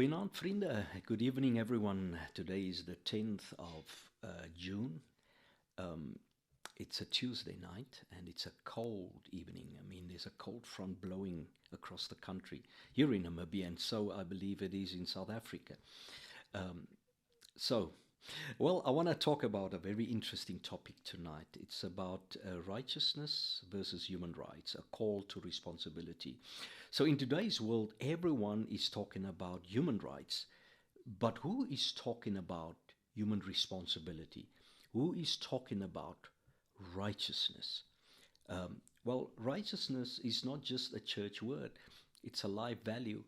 Goeienaand vriende. Good evening everyone. Today is the 10th of June. Um, it's a Tuesday night and it's a cold evening. I mean, there's a cold front blowing across the country here in Namibia, and so I believe it is in South Africa. Um, so, well, I want to talk about a very interesting topic tonight. It's about righteousness versus human rights, a call to responsibility. So, in today's world, everyone is talking about human rights, but who is talking about human responsibility? Who is talking about righteousness? Well, righteousness is not just a church word, it's a life value.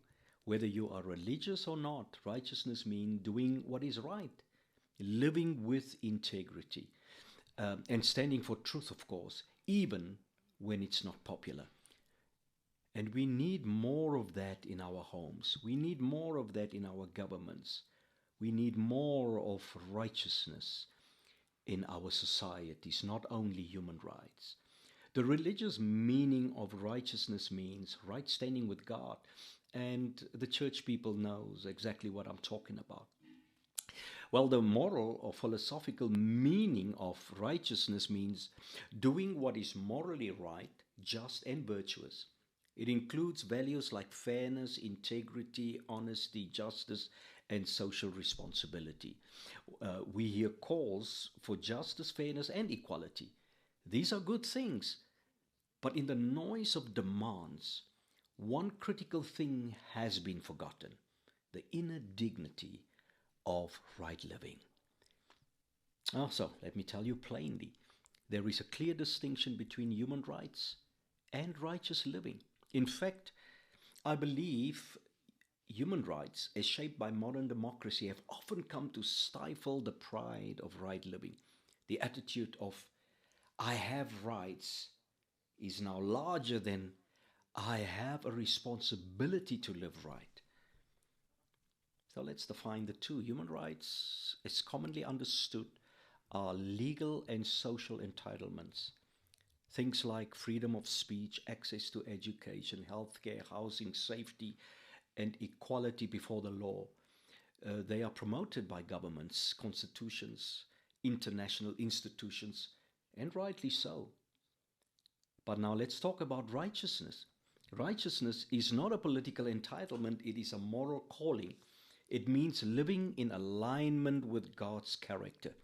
Whether you are religious or not, righteousness means doing what is right, living with integrity, and standing for truth, of course, even when it's not popular. And we need more of that in our homes. We need more of that in our governments. We need more of righteousness in our societies, not only human rights. The religious meaning of righteousness means right standing with God. And the church people knows exactly what I'm talking about. Well, the moral or philosophical meaning of righteousness means doing what is morally right, just, and virtuous. It includes values like fairness, integrity, honesty, justice, and social responsibility. We hear calls for justice, fairness, and equality. These are good things, but in the noise of demands, one critical thing has been forgotten: the inner dignity of right living. Also, let me tell you plainly, there is a clear distinction between human rights and righteous living. In fact, I believe human rights, as shaped by modern democracy, have often come to stifle the pride of right living. The attitude of, I have rights, is now larger than I have a responsibility to live right. So let's define the two. Human rights, as commonly understood, are legal and social entitlements. Things like freedom of speech, access to education, healthcare, housing, safety, and equality before the law. They are promoted by governments, constitutions, international institutions, and rightly so. But now let's talk about righteousness. Righteousness is not a political entitlement, it is a moral calling. It means living in alignment with God's character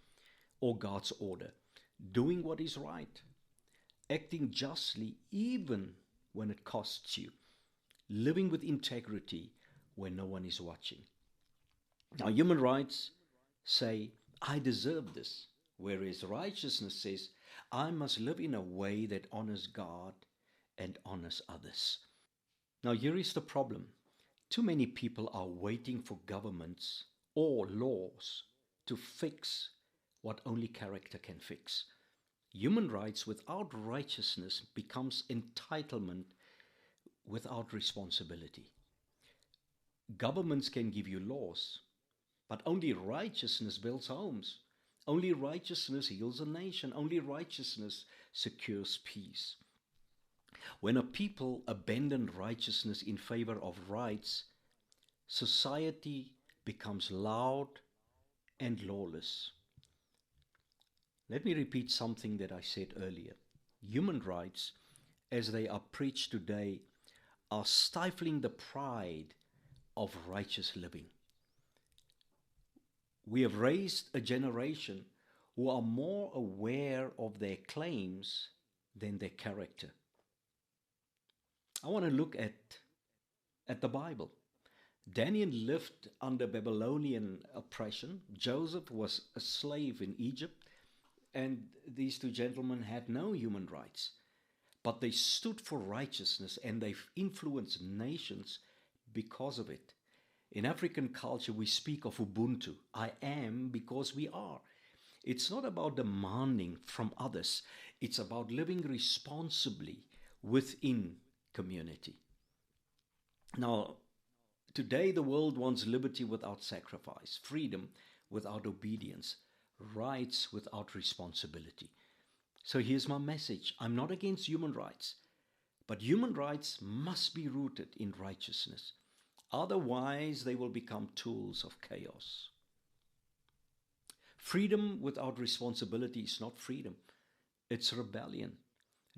or God's order, doing what is right, acting justly even when it costs you, living with integrity when no one is watching. Now, human rights say, I deserve this, whereas righteousness says, I must live in a way that honors God and honors others. Now, here is the problem. Too many people are waiting for governments or laws to fix what only character can fix. Human rights without righteousness becomes entitlement without responsibility. Governments can give you laws, but only righteousness builds homes. Only righteousness heals a nation. Only righteousness secures peace. When a people abandon righteousness in favor of rights, society becomes loud and lawless. Let me repeat something that I said earlier. Human rights, as they are preached today, are stifling the pride of righteous living. We have raised a generation who are more aware of their claims than their character. I want to look at the Bible. Daniel lived under Babylonian oppression. Joseph was a slave in Egypt, and these two gentlemen had no human rights. But they stood for righteousness and they've influenced nations because of it. In African culture, we speak of Ubuntu. I am because we are. It's not about demanding from others. It's about living responsibly within community. Now, today the world wants liberty without sacrifice, freedom without obedience, rights without responsibility. So here's my message. I'm not against human rights, but human rights must be rooted in righteousness. Otherwise, they will become tools of chaos. Freedom without responsibility is not freedom, it's rebellion.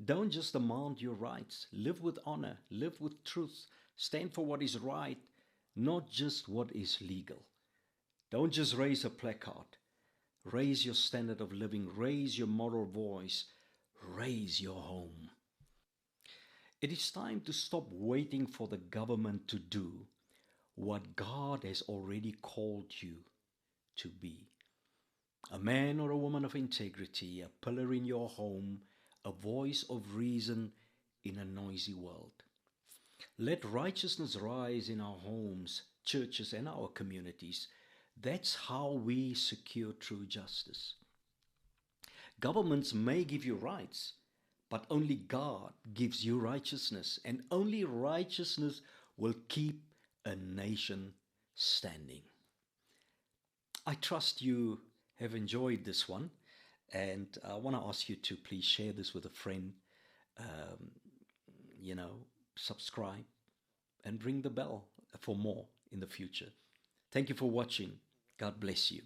Don't just demand your rights. Live with honor, live with truth, stand for what is right, not just what is legal. Don't just raise a placard. Raise your standard of living, raise your moral voice, raise your home. It is time to stop waiting for the government to do what God has already called you to be. A man or a woman of integrity, a pillar in your home, a voice of reason in a noisy world. Let righteousness rise in our homes, churches, and our communities. That's how we secure true justice. Governments may give you rights, but only God gives you righteousness, and only righteousness will keep a nation standing. I trust you have enjoyed this one, and I want to ask you to please share this with a friend. Um, you know, subscribe and ring the bell for more in the future. Thank you for watching. God bless you.